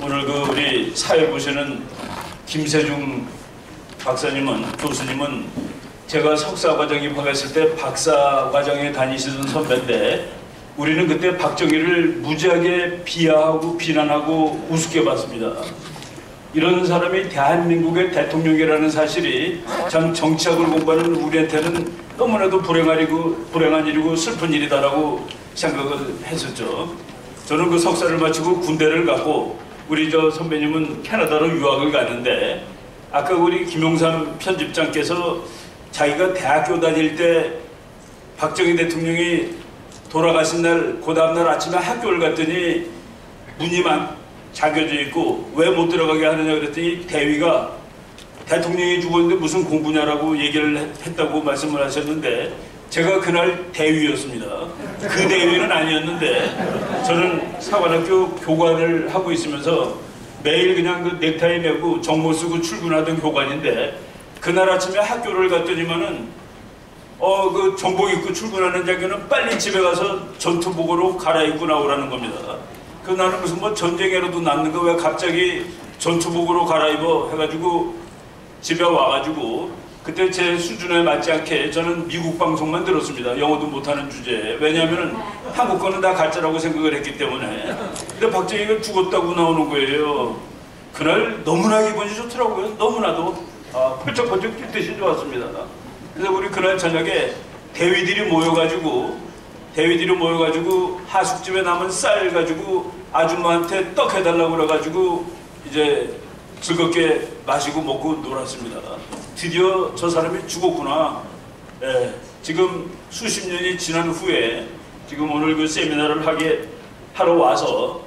오늘 우리 사회 보시는 김세중 박사님은, 교수님은 제가 석사 과정 입학했을 때 박사 과정에 다니시던 선배인데 우리는 그때 박정희를 무지하게 비하하고 비난하고 우습게 봤습니다. 이런 사람이 대한민국의 대통령이라는 사실이 참 정치학을 공부하는 우리한테는 너무나도 불행한 일이고 슬픈 일이다라고 생각을 했었죠. 저는 그 석사를 마치고 군대를 갔고 우리 선배님은 캐나다로 유학을 갔는데 아까 우리 김용삼 편집장께서 자기가 대학교 다닐 때 박정희 대통령이 돌아가신 날 그 다음날 아침에 학교를 갔더니 문이만 잠겨져 있고 왜 못 들어가게 하느냐 그랬더니 대위가 대통령이 죽었는데 무슨 공부냐라고 얘기를 했다고 말씀을 하셨는데 제가 그날 대위였습니다. 그 대위는 아니었는데 저는 사관학교 교관을 하고 있으면서 매일 그냥 그 넥타이 메고 정모 쓰고 출근하던 교관인데 그날 아침에 학교를 갔더니만은 그 정복 입고 출근하는 자기는 빨리 집에 가서 전투복으로 갈아입고 나오라는 겁니다. 나는 무슨 뭐 전쟁에라도 났는가 왜 갑자기 전투복으로 갈아입어 해가지고 집에 와가지고 그때 제 수준에 맞지 않게 저는 미국 방송만 들었습니다. 영어도 못하는 주제에. 왜냐하면 한국 거는 다 가짜라고 생각을 했기 때문에. 근데 박정희가 죽었다고 나오는 거예요. 그날 너무나 기분이 좋더라고요. 너무나도 펄쩍펄쩍 뛰듯이 좋았습니다. 그래서 우리 그날 저녁에 대위들이 모여가지고 하숙집에 남은 쌀 가지고 아줌마한테 떡 해달라고 그래가지고 이제 즐겁게 마시고 먹고 놀았습니다. 드디어 저 사람이 죽었구나. 지금 수십 년이 지난 후에 지금 오늘 그 세미나를 하러 와서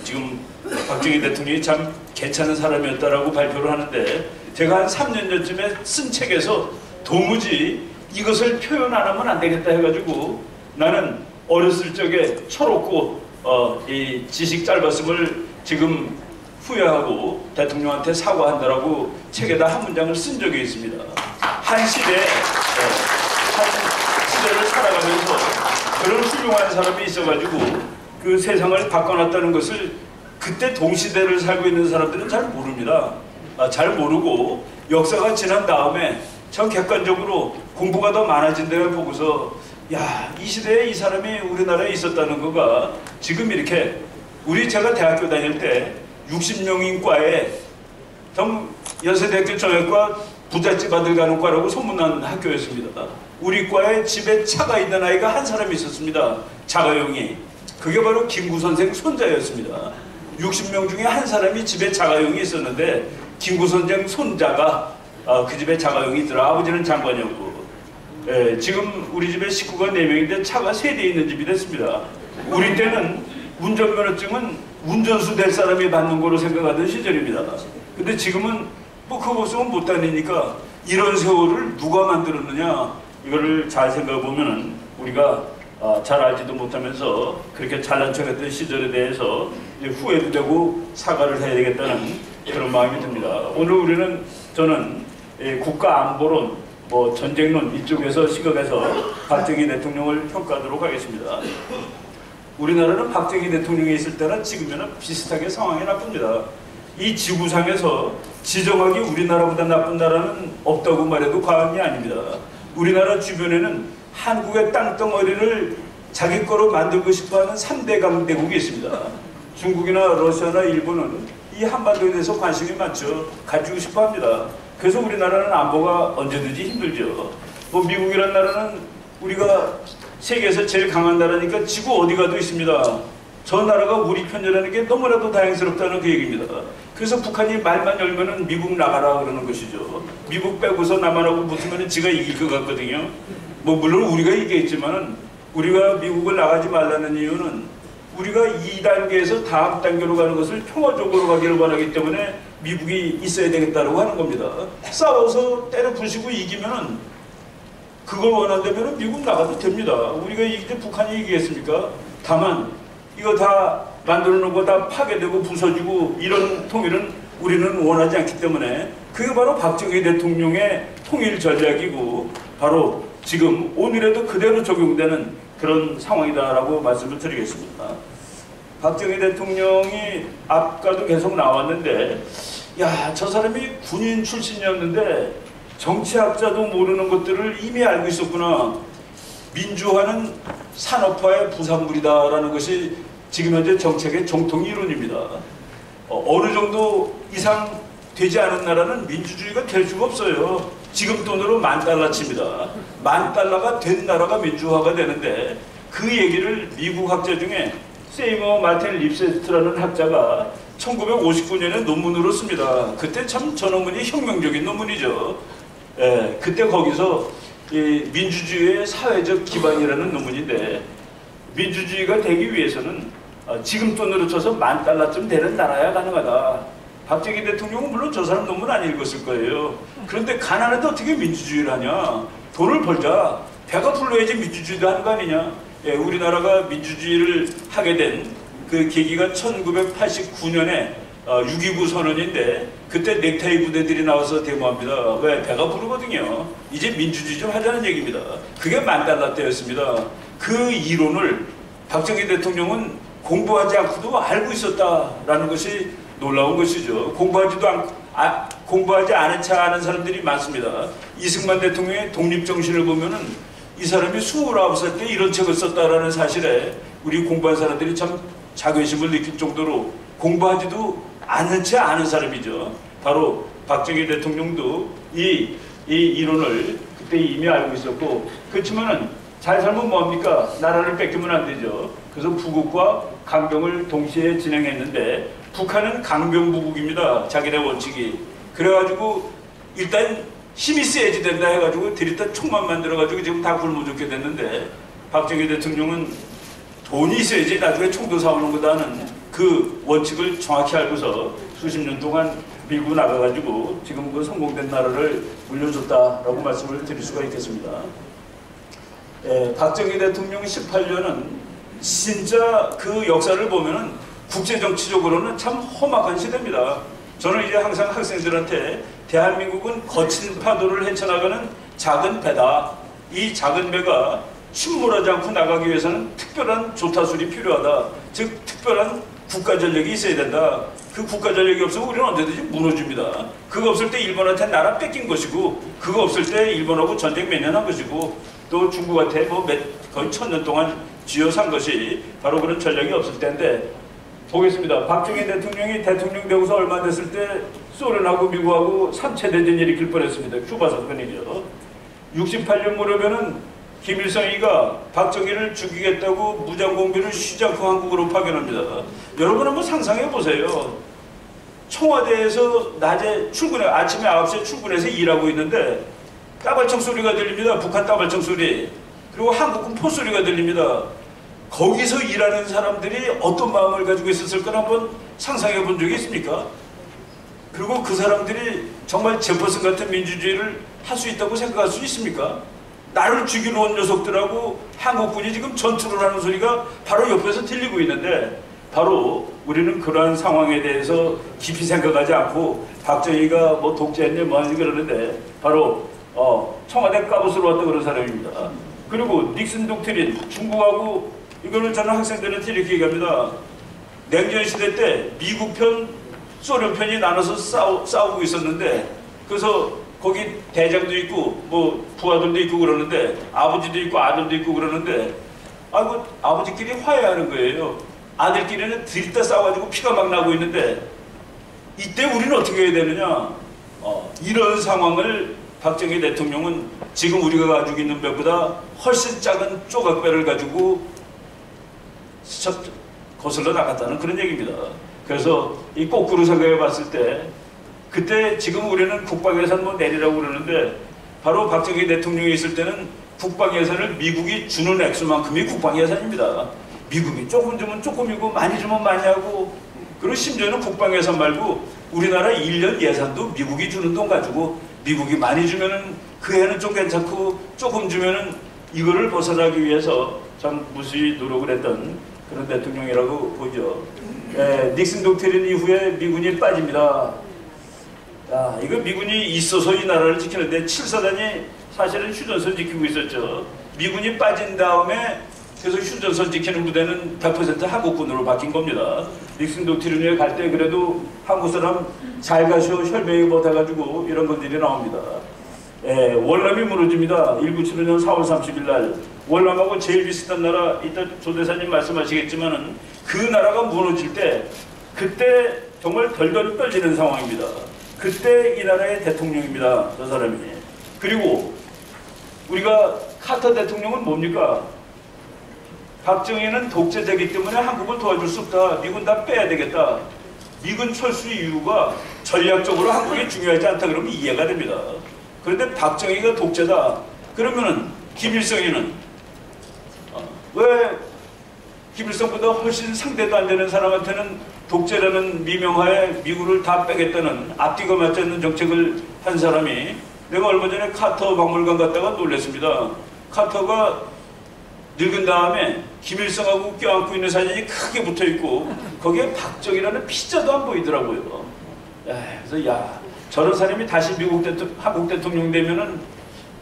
지금 박정희 대통령이 참 괜찮은 사람이었다라고 발표를 하는데 제가 한 3년 전쯤에 쓴 책에서 도무지 이것을 표현 안 하면 안 되겠다 해가지고 나는 어렸을 적에 철없고 이 지식 짧았음을 지금 후회하고 대통령한테 사과한다라고 책에다 한 문장을 쓴 적이 있습니다. 한 시대를 살아가면서 그런 훌륭한 사람이 있어가지고 그 세상을 바꿔놨다는 것을 그때 동시대를 살고 있는 사람들은 잘 모릅니다. 잘 모르고 역사가 지난 다음에 전 객관적으로 공부가 더 많아진 데를 보고서 야, 이 시대에 이 사람이 우리나라에 있었다는 거가 지금 이렇게 제가 대학교 다닐 때 60명인 과에 연세대학교 정형과 부잣집 아들 가는 과라고 소문난 학교였습니다. 우리 과에 집에 차가 있는 아이가 한 사람이 있었습니다. 자가용이. 그게 바로 김구 선생 손자였습니다. 60명 중에 한 사람이 집에 자가용이 있었는데 김구 선생 손자가 그 집에 자가용이 있더라. 아버지는 장관이었고 지금 우리 집에 식구가 4명인데 차가 3대 있는 집이 됐습니다. 우리 때는 운전면허증은 운전수 될 사람이 받는 거로 생각하던 시절입니다. 근데 지금은 뭐 그거 없으면 못 다니니까 이런 세월을 누가 만들었느냐 이거를 잘 생각해 보면은 우리가 잘 알지도 못하면서 그렇게 잘난 척했던 시절에 대해서 이제 후회도 되고 사과를 해야 되겠다는 그런 마음이 듭니다. 오늘 저는 국가안보론 전쟁론 이쪽에서 시각에서 박정희 대통령을 평가하도록 하겠습니다. 우리나라는 박정희 대통령이 있을 때나 지금에는 비슷하게 상황이 나쁩니다. 이 지구상에서 지정하기 우리나라보다 나쁜 나라는 없다고 말해도 과언이 아닙니다. 우리나라 주변에는 한국의 땅덩어리를 자기 거로 만들고 싶어하는 3대 강대국이 있습니다. 중국이나 러시아나 일본은 이 한반도에 대해서 관심이 많죠. 가지고 싶어합니다. 그래서 우리나라는 안보가 언제든지 힘들죠. 미국이라는 나라는 우리가 세계에서 제일 강한 나라니까 지구 어디 가도 있습니다. 저 나라가 우리 편이라는 게 너무나도 다행스럽다는 그 얘기입니다. 그래서 북한이 말만 열면은 미국 나가라 그러는 것이죠. 미국 빼고서 남한하고 붙으면 지가 이길 것 같거든요. 물론 우리가 이기겠지만은 우리가 미국을 나가지 말라는 이유는 우리가 2단계에서 다음 단계로 가는 것을 평화적으로 가기를 원하기 때문에 미국이 있어야 되겠다고 하는 겁니다. 싸워서 때려 부수고 이기면은 그걸 원한다면 미국 나가도 됩니다. 우리가 이기때 북한이 이기겠습니까? 다만 이거 다 만들어 놓은 거 다 파괴되고 부서지고 이런 통일은 우리는 원하지 않기 때문에 그게 바로 박정희 대통령의 통일 전략이고 바로 지금 오늘에도 그대로 적용되는 그런 상황이다라고 말씀을 드리겠습니다. 박정희 대통령이 아까도 계속 나왔는데, 야, 저 사람이 군인 출신이었는데 정치학자도 모르는 것들을 이미 알고 있었구나. 민주화는 산업화의 부산물이다라는 것이 지금 현재 정책의 정통 이론입니다. 어느 정도 이상 되지 않은 나라는 민주주의가 될 수가 없어요. 지금 돈으로 $10,000,000칩니다. $10,000,000가 된 나라가 민주화가 되는데, 그 얘기를 미국 학자 중에 세이머 마틴 립세스트라는 학자가 1959년에 논문으로 씁니다. 그때 참 저 논문이 혁명적인 논문이죠. 그때 거기서 이 민주주의의 사회적 기반이라는 논문인데, 민주주의가 되기 위해서는 지금 돈으로 쳐서 $10,000,000쯤 되는 나라야 가능하다. 박정희 대통령은 물론 저 사람 논문 안 읽었을 거예요. 그런데 가난한데 어떻게 민주주의를 하냐. 돈을 벌자. 배가 불러야지 민주주의도 하는 거 아니냐. 우리나라가 민주주의를 하게 된 그 계기가 1989년에 6.29 선언인데, 그때 넥타이 부대들이 나와서 데모합니다. 왜? 배가 부르거든요. 이제 민주주의 좀 하자는 얘기입니다. 그게 $10,000,000대였습니다. 그 이론을 박정희 대통령은 공부하지 않고도 알고 있었다라는 것이 놀라운 것이죠. 공부하지 않은 체 아는 사람들이 많습니다. 이승만 대통령의 독립정신을 보면은 이 사람이 29살 때 이런 책을 썼다라는 사실에 우리 공부한 사람들이 참 자괴심을 느낄 정도로 공부하지도 않은 채 아는 사람이죠. 바로 박정희 대통령도 이 이론을 그때 이미 알고 있었고, 그렇지만은 잘 살면 뭐합니까? 나라를 뺏기면 안 되죠. 그래서 부국과 강병을 동시에 진행했는데, 북한은 강병부국입니다. 자기네 원칙이. 그래가지고 일단 힘이 세야지 된다 해가지고 들이다 총만 만들어가지고 지금 다 굶어 죽게 됐는데, 박정희 대통령은 돈이 있어야지 나중에 총도 사오는 거다는 그 원칙을 정확히 알고서 수십 년 동안 밀고 나가가지고 지금 그 성공된 나라를 물려줬다라고 말씀을 드릴 수가 있겠습니다. 박정희 대통령 18년은 진짜 그 역사를 보면은 국제정치적으로는 참 험악한 시대입니다. 저는 이제 항상 학생들한테 대한민국은 거친 파도를 헤쳐나가는 작은 배다. 이 작은 배가 침몰하지 않고 나가기 위해서는 특별한 조타술이 필요하다. 즉 특별한 국가전력이 있어야 된다. 그 국가전력이 없으면 우리는 언제든지 무너집니다. 그거 없을 때 일본한테 나라 뺏긴 것이고, 그거 없을 때 일본하고 전쟁 몇 년 한 것이고, 또 중국한테 뭐 거의 1000년 동안 쥐어산 것이 바로 그런 전력이 없을 때인데, 보겠습니다. 박정희 대통령이 대통령 되고서 얼마 됐을 때 소련하고 미국하고 3차 대전이 일으킬 뻔했습니다. 큐바 사건이죠. 68년 무렵에는 김일성이가 박정희를 죽이겠다고 무장공비를 쉬지 않고 한국으로 파견합니다. 여러분 한번 상상해 보세요. 청와대에서 낮에 아침에 9시에 출근해서 일하고 있는데 따발총 소리가 들립니다. 북한 따발총 소리. 그리고 한국군 포소리가 들립니다. 거기서 일하는 사람들이 어떤 마음을 가지고 있었을까 한번 상상해 본 적이 있습니까? 그리고 그 사람들이 정말 제퍼슨 같은 민주주의를 할 수 있다고 생각할 수 있습니까? 나를 죽이러 온 녀석들하고 한국군이 지금 전투를 하는 소리가 바로 옆에서 들리고 있는데, 바로 우리는 그러한 상황에 대해서 깊이 생각하지 않고 박정희가 뭐 독재했냐 뭐하니 그러는데, 바로 청와대 까부스로 왔다 그런 사람입니다. 그리고 닉슨 독트린, 중국하고, 이거는 저는 학생들한테 이렇게 얘기합니다. 냉전 시대 때 미국 편, 소련 편이 나눠서 싸우고 있었는데, 그래서 거기 대장도 있고 뭐 부하들도 있고 그러는데, 아버지도 있고 아들도 있고 그러는데, 아버지끼리 화해하는 거예요. 아들끼리는 들이다 싸워가지고 피가 막 나고 있는데, 이때 우리는 어떻게 해야 되느냐. 이런 상황을 박정희 대통령은 지금 우리가 가지고 있는 배보다 훨씬 작은 조각배를 가지고 거슬러 나갔다는 그런 얘기입니다. 그래서 이 거꾸로 생각해 봤을 때, 그때 지금 우리는 국방예산 뭐 내리라고 그러는데, 바로 박정희 대통령이 있을 때는 국방예산을 미국이 주는 액수만큼이 국방예산입니다. 미국이 조금 주면 조금이고 많이 주면 많이 하고, 그리고 심지어는 국방예산 말고 우리나라 1년 예산도 미국이 주는 돈 가지고, 미국이 많이 주면은 그 해는 좀 괜찮고 조금 주면은 이거를 벗어나기 위해서 참 무수히 노력을 했던 그런 대통령이라고 보죠. 닉슨 독트린 이후에 미군이 빠집니다. 이거 미군이 있어서 이 나라를 지키는데, 7사단이 사실은 휴전선 지키고 있었죠. 미군이 빠진 다음에 그래서 휴전선 지키는 부대는 100% 한국군으로 바뀐 겁니다. 닉슨 독트린에 갈 때 그래도 한국 사람 잘 가시오 혈맹이 못해가지고 이런 것들이 나옵니다. 월남이 무너집니다. 1975년 4월 30일 날 월남하고 제일 비슷한 나라 이따 조 대사님 말씀하시겠지만은 그 나라가 무너질 때 그때 정말 덜덜 떨리는 상황입니다. 그때 이 나라의 대통령입니다. 저 사람이. 그리고 우리가 카터 대통령은 뭡니까? 박정희는 독재자이기 때문에 한국을 도와줄 수 없다. 미군 다 빼야 되겠다. 미군 철수 이유가 전략적으로 한국이 중요하지 않다 그러면 이해가 됩니다. 그런데 박정희가 독재다. 그러면은 김일성이는 왜 김일성보다 훨씬 상대도 안 되는 사람한테는 독재라는 미명하에 미군을 다 빼겠다는 앞뒤가 맞지 않는 정책을 한 사람이 내가 얼마 전에 카터 박물관 갔다가 놀랐습니다. 카터가 늙은 다음에 김일성하고 껴안고 있는 사진이 크게 붙어있고 거기에 박정희라는 피자도 안 보이더라고요. 그래서 야 저런 사람이 다시 한국 대통령 되면은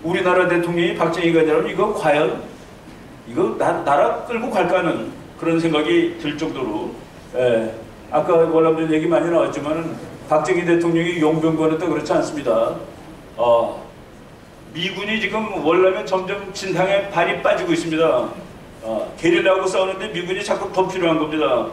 우리나라 대통령이 박정희가 되면 이거 과연 이거 나라 끌고 갈까는 그런 생각이 들 정도로 아까 월남전 얘기 많이 나왔지만은 박정희 대통령이 용병권했다 그렇지 않습니다. 미군이 지금 월남에 점점 진탕에 발이 빠지고 있습니다. 게릴라하고 싸우는데 미군이 자꾸 더 필요한 겁니다.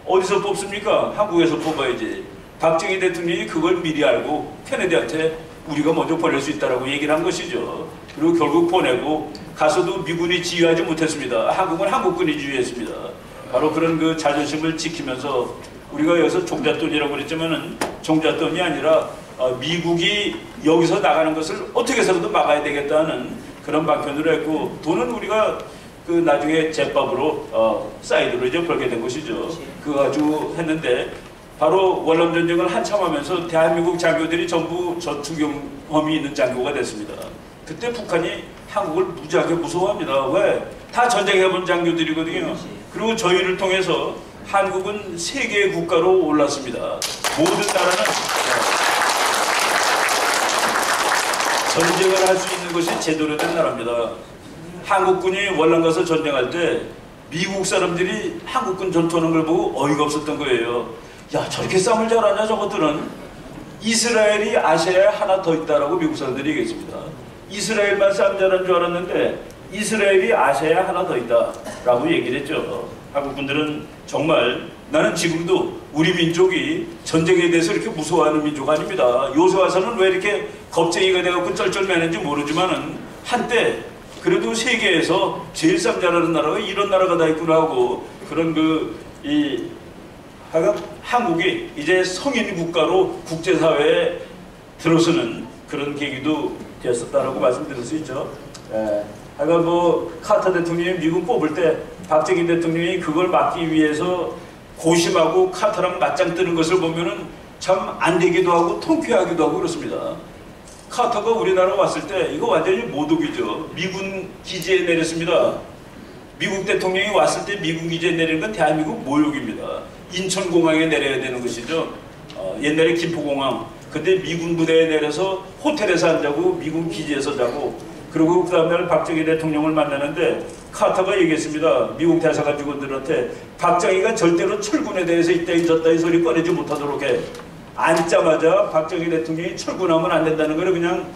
어디서 뽑습니까? 한국에서 뽑아야지. 박정희 대통령이 그걸 미리 알고 케네디한테 우리가 먼저 보낼 수 있다라고 얘기를 한 것이죠. 그리고 결국 보내고 가서도 미군이 지휘하지 못했습니다. 한국은 한국군이 지휘했습니다. 바로 그런 그 자존심을 지키면서 우리가 여기서 종잣돈이라고 그랬지만은 종잣돈이 아니라 미국이 여기서 나가는 것을 어떻게 해서라도 막아야 되겠다는 그런 방편으로 했고 돈은 우리가 그 나중에 제밥으로 사이드로 이제 벌게 된 것이죠. 그거 가지고 했는데 바로 월남전쟁을 한참 하면서 대한민국 장교들이 전부 전투 경험이 있는 장교가 됐습니다. 그때 북한이 한국을 무지하게 무서워합니다. 왜? 다 전쟁해본 장교들이거든요. 그리고 저희를 통해서 한국은 세계의 국가로 올랐습니다. 모든 나라는 전쟁을 할 수 있는 것이 제대로 된 나라입니다. 한국군이 월남 가서 전쟁할 때 미국 사람들이 한국군 전투하는 걸 보고 어이가 없었던 거예요. 야 저렇게 싸움을 잘하냐 저것들은. 이스라엘이 아시아에 하나 더 있다라고 미국 사람들이 얘기했습니다. 이스라엘만 싸움 잘하는 줄 알았는데 이스라엘이 아시아에 하나 더 있다라고 얘기를 했죠. 한국분들은 정말 나는 지금도 우리 민족이 전쟁에 대해서 이렇게 무서워하는 민족 아닙니다. 요새 와서는 왜 이렇게 겁쟁이가 돼갖고 쩔쩔매는지 모르지만은 한때 그래도 세계에서 제일 싸움 잘하는 나라가 이런 나라가 다 있구나 하고 그런 한국이 이제 성인 국가로 국제사회에 들어서는 그런 계기도 되었었다라고 말씀드릴 수 있죠. 하여간 카터 대통령이 미국 뽑을 때 박정희 대통령이 그걸 막기 위해서 고심하고 카터랑 맞짱 뜨는 것을 보면은 참 안 되기도 하고 통쾌하기도 하고 그렇습니다. 카터가 우리나라 왔을 때 이거 완전히 모독이죠. 미군 기지에 내렸습니다. 미국 대통령이 왔을 때 미군 기지에 내리는 건 대한민국 모욕입니다. 인천공항에 내려야 되는 것이죠. 옛날에 김포공항. 그때 미군 부대에 내려서 호텔에서 안 자고 미군 기지에서 자고 그리고 그 다음날 박정희 대통령을 만나는데 카터가 얘기했습니다. 미국 대사관 직원들한테 박정희가 절대로 철군에 대해서 이따 잊었다 이 소리 꺼내지 못하도록 해. 앉자마자 박정희 대통령이 철군하면 안 된다는 걸 그냥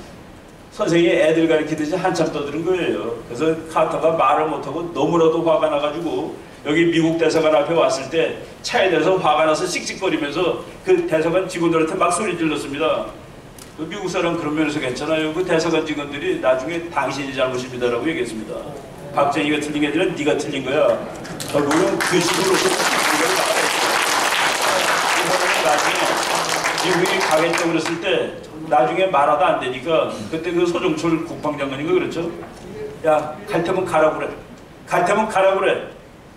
선생이 애들 가르치듯이 한참 떠드는 거예요. 그래서 카터가 말을 못하고 너무나도 화가 나가지고 여기 미국 대사관 앞에 왔을 때 차에 대해서 화가 나서 씩씩거리면서 그 대사관 직원들한테 막 소리 질렀습니다. 그 미국 사람 그런 면에서 괜찮아요. 그 대사관 직원들이 나중에 당신이 잘못입니다라고 얘기했습니다. 박정희가 틀린 게 아니라 네가 틀린 거야. 결국은 그 식으로 나중에 미국이 가겠다고 그랬을 때 나중에 말하다 안 되니까 그때 그 소정철 국방장관인가 그랬죠. 야 갈 테면 가라고 그래. 갈 테면 가라고 그래.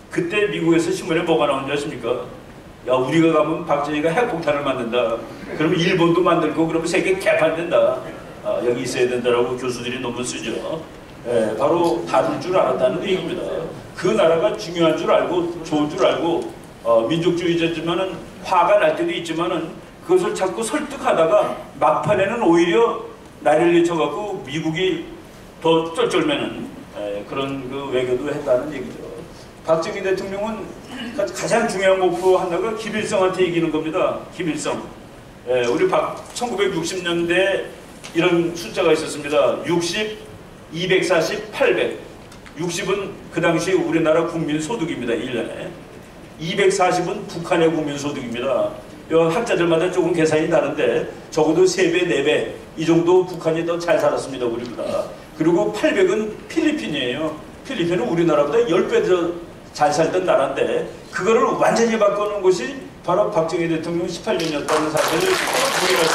그때 미국에서 신문에 뭐가 나오는지 아십니까? 야 우리가 가면 박정희가 핵폭탄을 만든다. 그러면 일본도 만들고 그러면 세계 개판된다. 여기 있어야 된다라고 교수들이 논문 쓰죠. 바로 다룰 줄 알았다는 얘기입니다. 그 나라가 중요한 줄 알고 좋은 줄 알고 민족주의자지만은 화가 날 때도 있지만은 그것을 자꾸 설득하다가 막판에는 오히려 난리를 쳐갖고 미국이 더 쩔쩔매는 그런 그 외교도 했다는 얘기죠. 박정희 대통령은 가장 중요한 목표 하나가 김일성한테 이기는 겁니다. 김일성. 우리 1960년대 이런 숫자가 있었습니다. 60, 240, 800. 60은 그 당시 우리나라 국민 소득입니다. 1년에. 240은 북한의 국민 소득입니다. 학자들마다 조금 계산이 다른데 적어도 3배, 4배 이 정도 북한이 더 잘 살았습니다. 우리보다. 그리고 800은 필리핀이에요. 필리핀은 우리나라보다 10배 더 잘 살던 나라인데 그거를 완전히 바꿔놓은 것이 바로 박정희 대통령 18년이었다는 사실을 부인할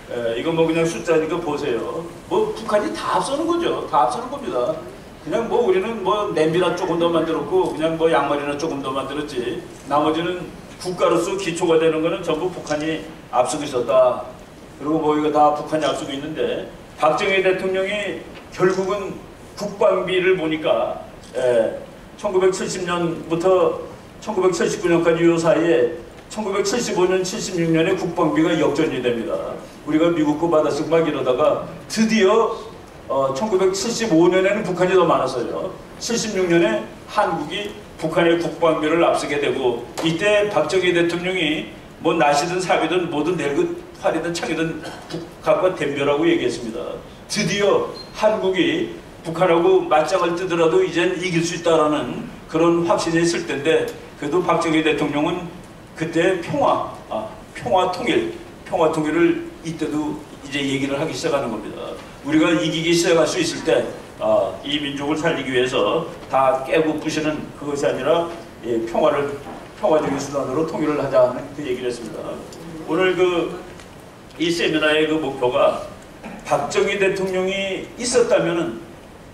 사람이 이건 뭐 그냥 숫자니까 보세요. 뭐 북한이 다 앞서는 거죠. 다 앞서는 겁니다. 그냥 뭐 우리는 뭐 냄비나 조금 더 만들었고 그냥 뭐 양말이나 조금 더 만들었지. 나머지는 국가로서 기초가 되는 거는 전부 북한이 앞서고 있었다. 그리고 뭐 이거 다 북한이 앞서고 있는데 박정희 대통령이 결국은 국방비를 보니까 1970년부터 1979년까지 이 사이에 1975년, 76년에 국방비가 역전이 됩니다. 우리가 미국 거 받았을 막 이러다가 드디어 1975년에는 북한이 더 많았어요. 76년에 한국이 북한의 국방비를 앞서게 되고 이때 박정희 대통령이 뭐 나시든 사비든 뭐든 내리고 활이든 창이든 북한과 덤벼라고 얘기했습니다. 드디어 한국이 북한하고 맞짱을 뜨더라도 이젠 이길 수 있다라는 그런 확신이 있을 텐데 그래도 박정희 대통령은 그때 평화 통일을 이때도 이제 얘기를 하기 시작하는 겁니다. 우리가 이기기 시작할 수 있을 때 이 민족을 살리기 위해서 다 깨고 부시는 그것이 아니라 평화적인 수단으로 통일을 하자는 그 얘기를 했습니다. 오늘 이 세미나의 그 목표가 박정희 대통령이 있었다면은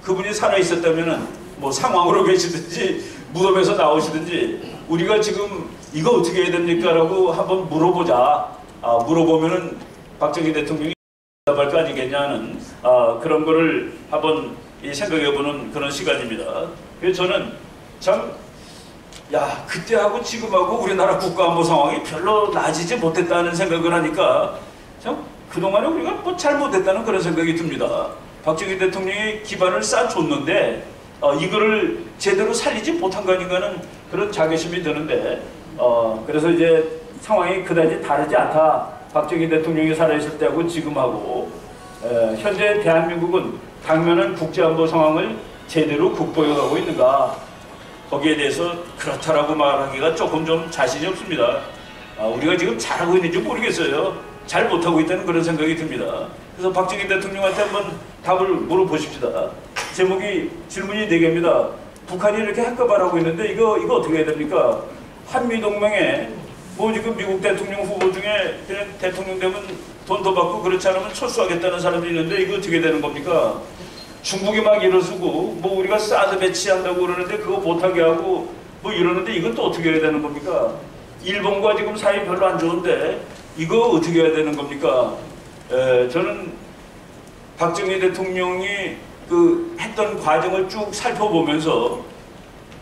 그분이 살아 있었다면은 뭐 상황으로 계시든지 무덤에서 나오시든지 우리가 지금 이거 어떻게 해야 됩니까? 라고 한번 물어보자. 물어보면은 박정희 대통령이 답할 거 아니겠냐는 그런 거를 한번 생각해보는 그런 시간입니다. 그래서 저는 참 그때하고 지금하고 우리나라 국가안보 상황이 별로 나아지지 못했다는 생각을 하니까 참 그동안에 우리가 뭐 잘못했다는 그런 생각이 듭니다. 박정희 대통령이 기반을 쌓아줬는데 이거를 제대로 살리지 못한 거 아닌가는 그런 자괴심이 드는데 그래서 이제 상황이 그다지 다르지 않다. 박정희 대통령이 살아있을 때하고 지금하고 현재 대한민국은 당면한 국제안보 상황을 제대로 극복해가고 있는가 거기에 대해서 그렇다라고 말하기가 조금 좀 자신이 없습니다. 우리가 지금 잘하고 있는지 모르겠어요. 잘 못하고 있다는 그런 생각이 듭니다. 그래서 박정희 대통령한테 한번 답을 물어보십시다. 제목이 질문이 4개입니다. 북한이 이렇게 한꺼번에 하고 있는데 이거 어떻게 해야 됩니까? 한미동맹에 뭐 지금 미국 대통령 후보 중에 그냥 대통령 되면 돈 더 받고 그렇지 않으면 철수하겠다는 사람도 있는데 이거 어떻게 되는 겁니까? 중국이 막 일어서고 뭐 우리가 사드 배치한다고 그러는데 그거 못하게 하고 뭐 이러는데 이건 또 어떻게 해야 되는 겁니까? 일본과 지금 사이 별로 안 좋은데 이거 어떻게 해야 되는 겁니까? 저는 박정희 대통령이 했던 과정을 쭉 살펴보면서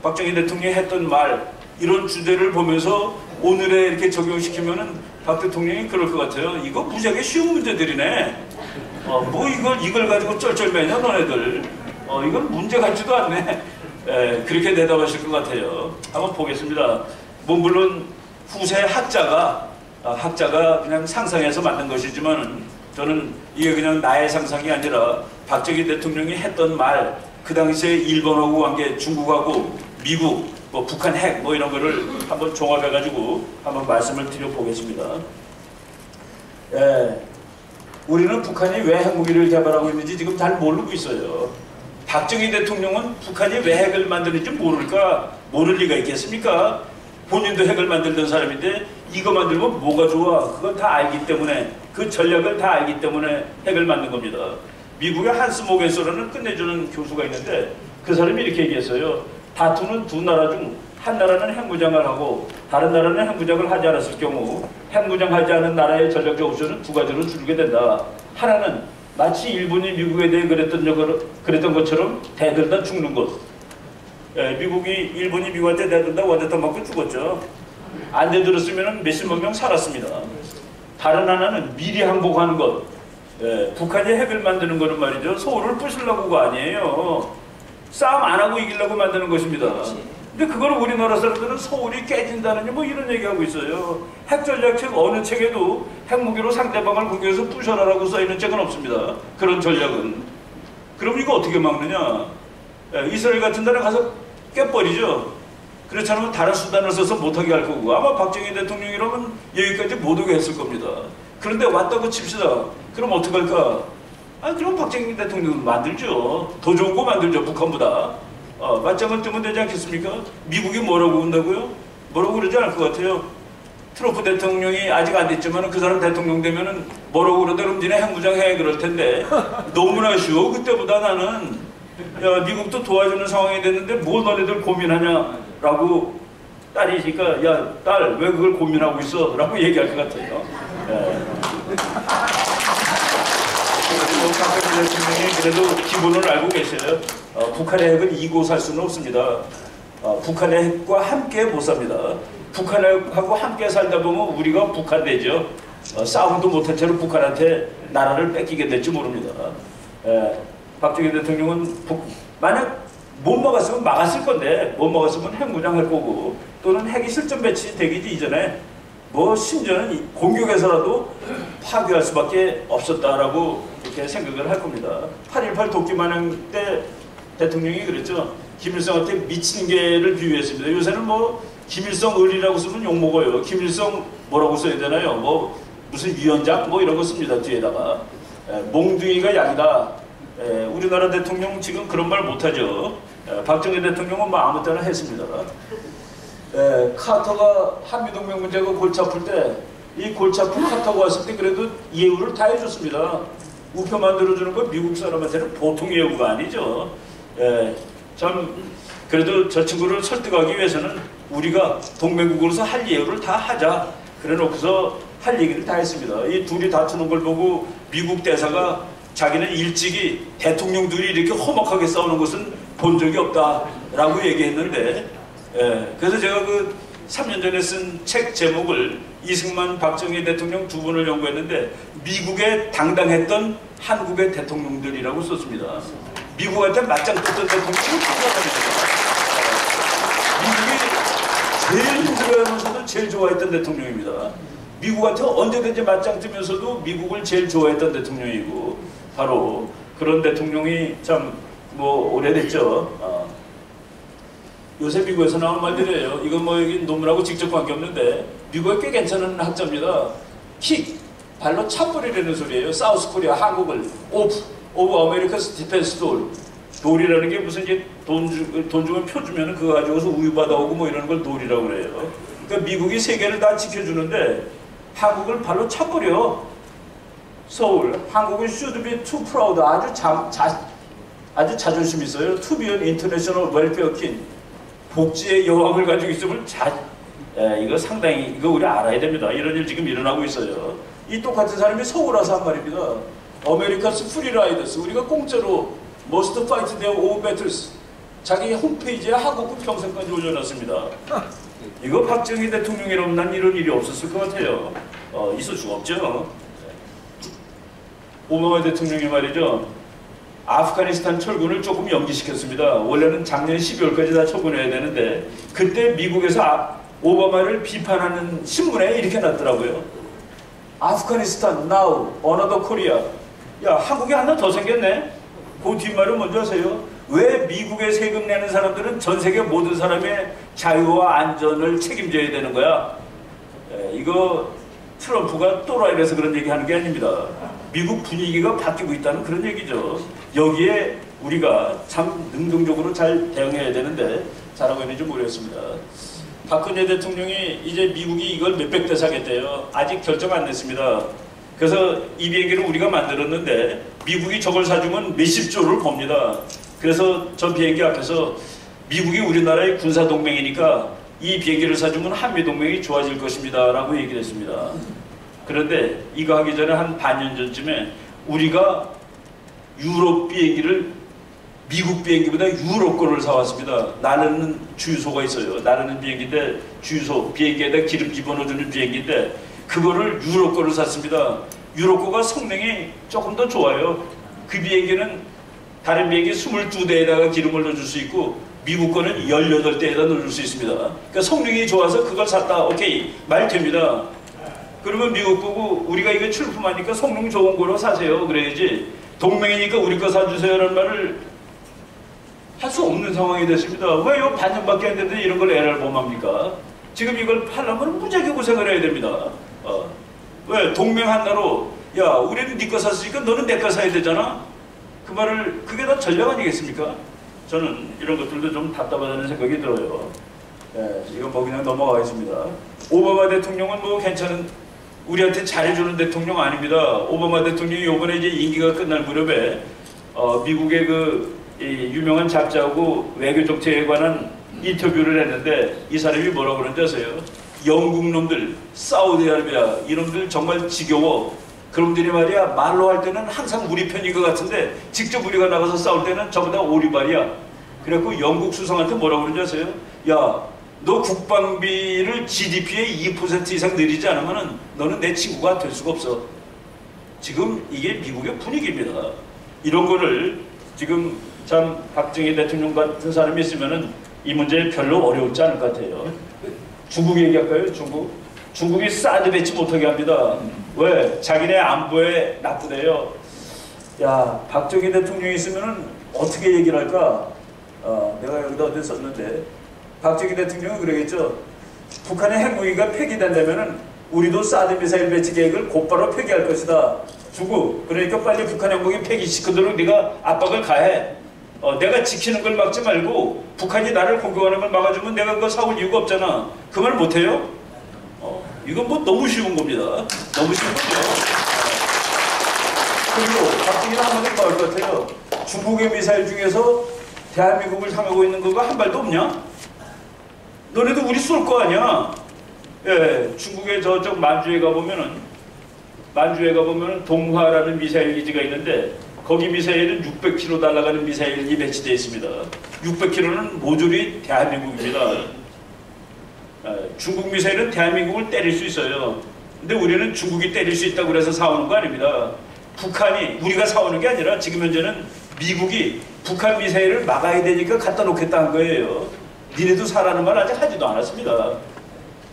박정희 대통령이 했던 말 이런 주제를 보면서 오늘에 이렇게 적용시키면은 박 대통령이 그럴 것 같아요. 이거 무지하게 쉬운 문제들이네. 뭐 이걸 가지고 쩔쩔매냐 너네들. 이건 문제 같지도 않네. 그렇게 대답하실 것 같아요. 한번 보겠습니다. 뭐 물론 후세 학자가 그냥 상상해서 만든 것이지만 저는 이게 그냥 나의 상상이 아니라 박정희 대통령이 했던 말, 그 당시에 일본하고 관계, 중국하고 미국, 뭐 북한 핵 뭐 이런 거를 한번 종합해가지고 한번 말씀을 드려보겠습니다. 우리는 북한이 왜 핵무기를 개발하고 있는지 지금 잘 모르고 있어요. 박정희 대통령은 북한이 왜 핵을 만드는지 모를 리가 있겠습니까? 본인도 핵을 만들던 사람인데 이거 만들면 뭐가 좋아? 그건 다 알기 때문에 그 전략을 다 알기 때문에 핵을 만든 겁니다. 미국의 한스 모겐서라는 끝내주는 교수가 있는데 그 사람이 이렇게 얘기했어요. 다투는 두 나라 중 한 나라는 핵무장을 하고 다른 나라는 핵무장을 하지 않았을 경우 핵무장하지 않은 나라의 전략적 옵션은 두 가지로 줄게 된다. 하나는 마치 일본이 미국에 대해 그랬던 것처럼 대들다 죽는 것. 일본이 미국한테 대들다 와대탄 맞고 죽었죠. 안 대들었으면 몇십만 명 살았습니다. 다른 하나는 미리 항복하는 것. 예, 북한이 핵을 만드는 거는 말이죠. 서울을 부수려고가 아니에요. 싸움 안 하고 이기려고 만드는 것입니다. 근데 그걸 우리나라 사람들은 서울이 깨진다느니 뭐 이런 얘기하고 있어요. 핵전략책 어느 책에도 핵무기로 상대방을 공격해서 부셔라라고 써있는 책은 없습니다. 그런 전략은. 그럼 이거 어떻게 막느냐? 예, 이스라엘 같은 데는 가서 깨버리죠. 그렇지 않으면 다른 수단을 써서 못하게 할 거고, 아마 박정희 대통령이라면 여기까지 못 오게 했을 겁니다. 그런데 왔다고 칩시다. 그럼 어떡할까? 그럼 박정희 대통령 만들죠. 더 좋은 거 만들죠, 북한보다. 맞짱을 뜨면 되지 않겠습니까? 미국이 뭐라고 한다고요? 뭐라고 그러지 않을 것 같아요. 트럼프 대통령이 아직 안 됐지만 그 사람 대통령 되면은 뭐라고 그러다 그럼 니네 핵무장 해 그럴 텐데 너무나 쉬워. 그때보다 나는 야, 미국도 도와주는 상황이 됐는데 뭘 너네들 고민하냐라고 딸이니까 야, 딸 왜 그걸 고민하고 있어? 라고 얘기할 것 같아요. 박정희 대통령이 그래도 기본을 알고 계셔요. 북한의 핵을 이고 살 수는 없습니다. 북한의 핵과 함께 못 삽니다. 북한하고 함께 살다 보면 우리가 북한 되죠. 싸움도 못한 채로 북한한테 나라를 뺏기게 될지 모릅니다. 박정희 대통령은 만약 못 막았으면 막았을 건데 못 막았으면 핵무장할 거고 또는 핵이 실전 배치되기 이전에 뭐 심지어는 공격해서라도 파괴할 수밖에 없었다라고 이렇게 생각을 할 겁니다. 8.18 도끼만행 때 대통령이 그랬죠. 김일성한테 미친 개를 비유했습니다. 요새는 뭐 김일성 을이라고 쓰면 욕먹어요. 김일성 뭐라고 써야 되나요? 뭐 무슨 위원장 뭐 이런 거 씁니다. 뒤에다가 몽둥이가 약이다. 우리나라 대통령 지금 그런 말 못하죠. 박정희 대통령은 뭐 아무 때나 했습니다. 카터가 한미동맹 문제가 골치 아플 때 이 골치 아픈 카터가 왔을 때 그래도 예우를 다 해줬습니다. 우표 만들어주는 건 미국 사람한테는 보통 예우가 아니죠. 참 그래도 저 친구를 설득하기 위해서는 우리가 동맹국으로서 할 예우를 다 하자 그래 놓고서 할 얘기를 다 했습니다. 이 둘이 다투는 걸 보고 미국 대사가 자기는 일찍이 대통령들이 이렇게 험악하게 싸우는 것은 본 적이 없다라고 얘기했는데 그래서 제가 그 3년 전에 쓴 책 제목을 이승만, 박정희 대통령 두 분을 연구했는데 미국에 당당했던 한국의 대통령들이라고 썼습니다. 미국한테 맞짱 떴던 대통령이 미국이 제일 힘들어하면서도 제일 좋아했던 대통령입니다. 미국한테 언제든지 맞짱 뜨면서도 미국을 제일 좋아했던 대통령이고 바로 그런 대통령이 참 뭐 오래됐죠. 요새 미국에서 나온 말들이에요. 이건 뭐 여기 논문하고 직접 관계없는데 미국에 꽤 괜찮은 학자입니다. 킥, 발로 차버리라는 소리예요. 사우스 코리아, 한국을 오브 아메리카스 디펜스 돌이라는 게 무슨 이제 돈 주면 표 주면 그거 가지고서 우유 받아오고 뭐 이런 걸 돌이라고 그래요. 그러니까 미국이 세계를 다 지켜주는데 한국을 발로 차버려. 서울, 한국은 should be too proud. 아주 자존심 있어요. To be an international welfare king. 복지의 여왕을 가지고 있으면 이거 상당히 이거 우리 알아야 됩니다. 이런 일 지금 일어나고 있어요. 이 똑같은 사람이 서울 와서 한 말입니다. 아메리카스 프리라이더스 우리가 공짜로 must fight their own battles 자기 홈페이지에 하고급 평생까지 올려놨습니다. 이거 박정희 대통령이라면 난 이런 일이 없었을 것 같아요. 있을 수가 없죠. 오바마 대통령이 말이죠. 아프가니스탄 철군을 조금 연기시켰습니다. 원래는 작년 12월까지 다 철군해야 되는데 그때 미국에서 오바마를 비판하는 신문에 이렇게 났더라고요. 아프가니스탄 now another Korea. 야 한국이 하나 더 생겼네. 그 뒷말을 먼저 하세요. 왜 미국에 세금 내는 사람들은 전 세계 모든 사람의 자유와 안전을 책임져야 되는 거야? 이거 트럼프가 또라이라서 그런 얘기하는 게 아닙니다. 미국 분위기가 바뀌고 있다는 그런 얘기죠. 여기에 우리가 참 능동적으로 잘 대응해야 되는데 잘하고 있는지 모르겠습니다. 박근혜 대통령이 이제 미국이 이걸 몇백 대 사겠대요. 아직 결정 안 냈습니다. 그래서 이 비행기를 우리가 만들었는데 미국이 저걸 사주면 몇십조를 법니다. 그래서 전 비행기 앞에서 미국이 우리나라의 군사동맹이니까 이 비행기를 사주면 한미동맹이 좋아질 것입니다 라고 얘기를 했습니다. 그런데 이거 하기 전에 한 반년 전쯤에 우리가 유럽 비행기를 미국 비행기보다 유럽 거를 사왔습니다. 나르는 주유소가 있어요. 나르는 비행기인데 주유소 비행기에다 기름 집어넣어주는 비행기인데 그거를 유럽 거를 샀습니다. 유럽 거가 성능이 조금 더 좋아요. 그 비행기는 다른 비행기 22대에다가 기름을 넣어줄 수 있고 미국 거는 18대에다 넣어줄 수 있습니다. 그러니까 성능이 좋아서 그걸 샀다. 오케이. 말 됩니다. 그러면 미국 거고 우리가 이거 출품하니까 성능 좋은 거로 사세요. 그래야지 동맹이니까 우리 거 사주세요라는 말을 할 수 없는 상황이 됐습니다. 왜요? 반년밖에 안 됐는데 이런 걸 애를 범합니까? 지금 이걸 팔려면 무지하게 고생을 해야 됩니다. 왜? 동맹 한다로 야 우리는 네 거 샀으니까 너는 내 거 사야 되잖아. 그 말을 그게 다 전략 아니겠습니까? 저는 이런 것들도 좀 답답하다는 생각이 들어요. 이건 뭐 그냥 넘어가겠습니다. 오바마 대통령은 뭐 괜찮은 우리한테 잘해주는 대통령 아닙니다. 오바마 대통령이 이번에 이제 임기가 끝날 무렵에 미국의 그 유명한 작자하고 외교정책에 관한 인터뷰를 했는데 이 사람이 뭐라고 그러는지 아세요? 영국 놈들, 사우디아라비아 이놈들 정말 지겨워. 그놈들이 말이야 말로 할 때는 항상 우리 편인 것 같은데 직접 우리가 나가서 싸울 때는 전부 다 오리발이야. 그래갖고 영국 수상한테 뭐라고 그러는지 아세요? 야, 너 국방비를 GDP의 2% 이상 늘리지 않으면 너는 내 친구가 될 수가 없어. 지금 이게 미국의 분위기입니다. 이런 거를 지금 참 박정희 대통령 같은 사람이 있으면은 이 문제 별로 어려웠지 않을 것 같아요. 중국 얘기할까요? 중국이 사드 배치 못하게 합니다. 왜? 자기네 안보에 나쁘대요. 야, 박정희 대통령이 있으면은 어떻게 얘기를 할까? 내가 여기다 어디 썼는데 박정희 대통령은 그러겠죠. 북한의 핵무기가 폐기된다면은 우리도 사드 미사일 배치 계획을 곧바로 폐기할 것이다. 중국, 그러니까 빨리 북한 핵무기 폐기시키도록 네가 압박을 가해. 내가 지키는 걸 막지 말고 북한이 나를 공격하는 걸 막아주면 내가 그거 사올 이유가 없잖아. 그 말 못해요? 이건 뭐 너무 쉬운 겁니다. 너무 쉬운 거죠. 그리고 박정희는 한마디 더 할 것 같아요. 중국의 미사일 중에서 대한민국을 향하고 있는 거가 한 발도 없냐? 너네도 우리 쏠 거 아니야? 예, 중국의 저쪽 만주에 가보면은 동화라는 미사일 기지가 있는데 거기 미사일은 600km 날아가는 미사일이 배치되어 있습니다. 600km는 모조리 대한민국입니다. 중국 미사일은 대한민국을 때릴 수 있어요. 근데 우리는 중국이 때릴 수 있다고 그래서 사오는 거 아닙니다. 북한이 우리가 사오는 게 아니라 지금 현재는 미국이 북한 미사일을 막아야 되니까 갖다 놓겠다 한 거예요. 니네도 사라는 말 아직 하지도 않았습니다.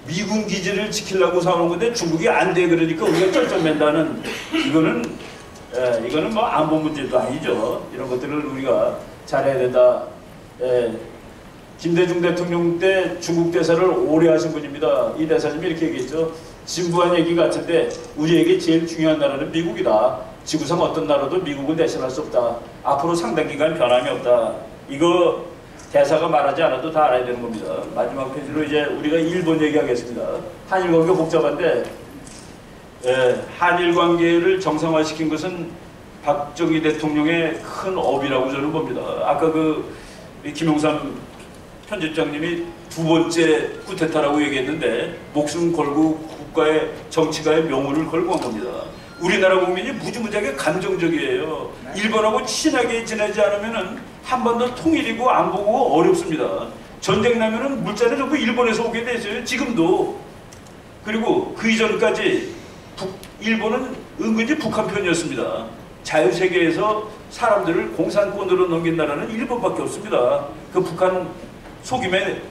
미군 기지를 지키려고 사오는 건데 중국이 안 돼 그러니까 우리가 쩔쩔맨다는 이거는 뭐 안보 문제도 아니죠. 이런 것들을 우리가 잘해야 된다. 김대중 대통령 때 중국 대사를 오래 하신 분입니다. 이 대사님이 이렇게 얘기했죠. 진부한 얘기 같은데 우리에게 제일 중요한 나라는 미국이다. 지구상 어떤 나라도 미국을 대신할 수 없다. 앞으로 상당 기간 변함이 없다. 이거 대사가 말하지 않아도 다 알아야 되는 겁니다. 마지막 페이지로 이제 우리가 일본 얘기하겠습니다. 한일 관계 복잡한데 한일 관계를 정상화시킨 것은 박정희 대통령의 큰 업이라고 저는 봅니다. 아까 김용삼 편집장님이 두 번째 쿠데타라고 얘기했는데 목숨 걸고 국가의 정치가의 명운을 걸고 한 겁니다. 우리나라 국민이 무지무지하게 감정적이에요. 일본하고 친하게 지내지 않으면은 한 번 더 통일이고 안보고 어렵습니다. 전쟁 나면은 물자는 전부 일본에서 오게 되죠. 지금도. 그리고 그 이전까지 일본은 은근히 북한 편이었습니다. 자유세계에서 사람들을 공산권으로 넘긴 나라는 일본밖에 없습니다. 그 북한 속임에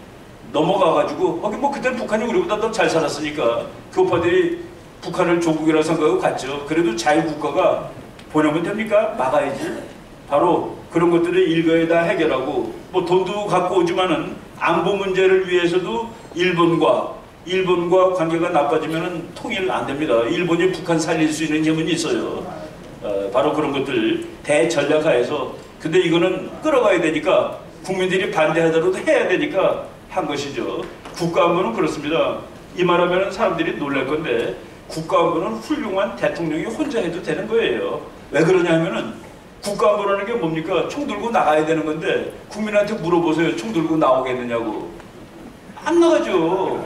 넘어가가지고 뭐 그때는 북한이 우리보다 더 잘 살았으니까 교파들이 북한을 조국이라고 생각하고 갔죠. 그래도 자유국가가 보내면 됩니까? 막아야지. 바로 그런 것들을 일거에다 해결하고 뭐 돈도 갖고 오지만은 안보 문제를 위해서도 일본과 관계가 나빠지면은 통일 안 됩니다. 일본이 북한 살릴 수 있는 힘은 있어요. 바로 그런 것들 대전략하에서. 근데 이거는 끌어가야 되니까 국민들이 반대하더라도 해야 되니까 한 것이죠. 국가안보는 그렇습니다. 이 말하면 사람들이 놀랄 건데 국가안보는 훌륭한 대통령이 혼자 해도 되는 거예요. 왜 그러냐면은 국가안보라는 게 뭡니까? 총 들고 나가야 되는 건데 국민한테 물어보세요. 총 들고 나오겠느냐고. 안 나가죠.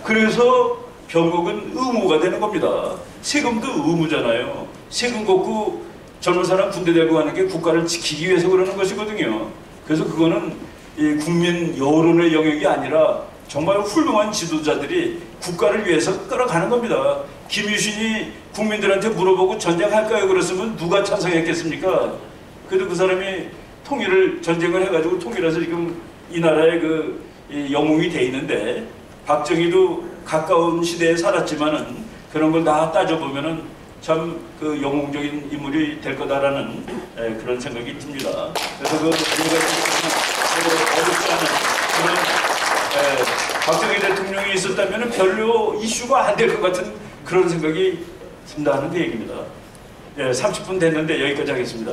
그래서 병역은 의무가 되는 겁니다. 세금도 의무잖아요. 세금 걷고 젊은 사람 군대 데리고 가는 게 국가를 지키기 위해서 그러는 것이거든요. 그래서 그거는 이 국민 여론의 영역이 아니라 정말 훌륭한 지도자들이 국가를 위해서 끌어가는 겁니다. 김유신이 국민들한테 물어보고 전쟁할까요? 그랬으면 누가 찬성했겠습니까? 그래도 그 사람이 전쟁을 해가지고 통일해서 지금 이 나라의 이 영웅이 돼 있는데, 박정희도 가까운 시대에 살았지만은 그런 걸 다 따져보면은 참 그 영웅적인 인물이 될 거다라는 그런 생각이 듭니다. 그래서 어렵지 않은 그런 박정희 대통령이 있었다면 별로 이슈가 안 될 것 같은 그런 생각이 든다는 그 얘기입니다. 30분 됐는데 여기까지 하겠습니다.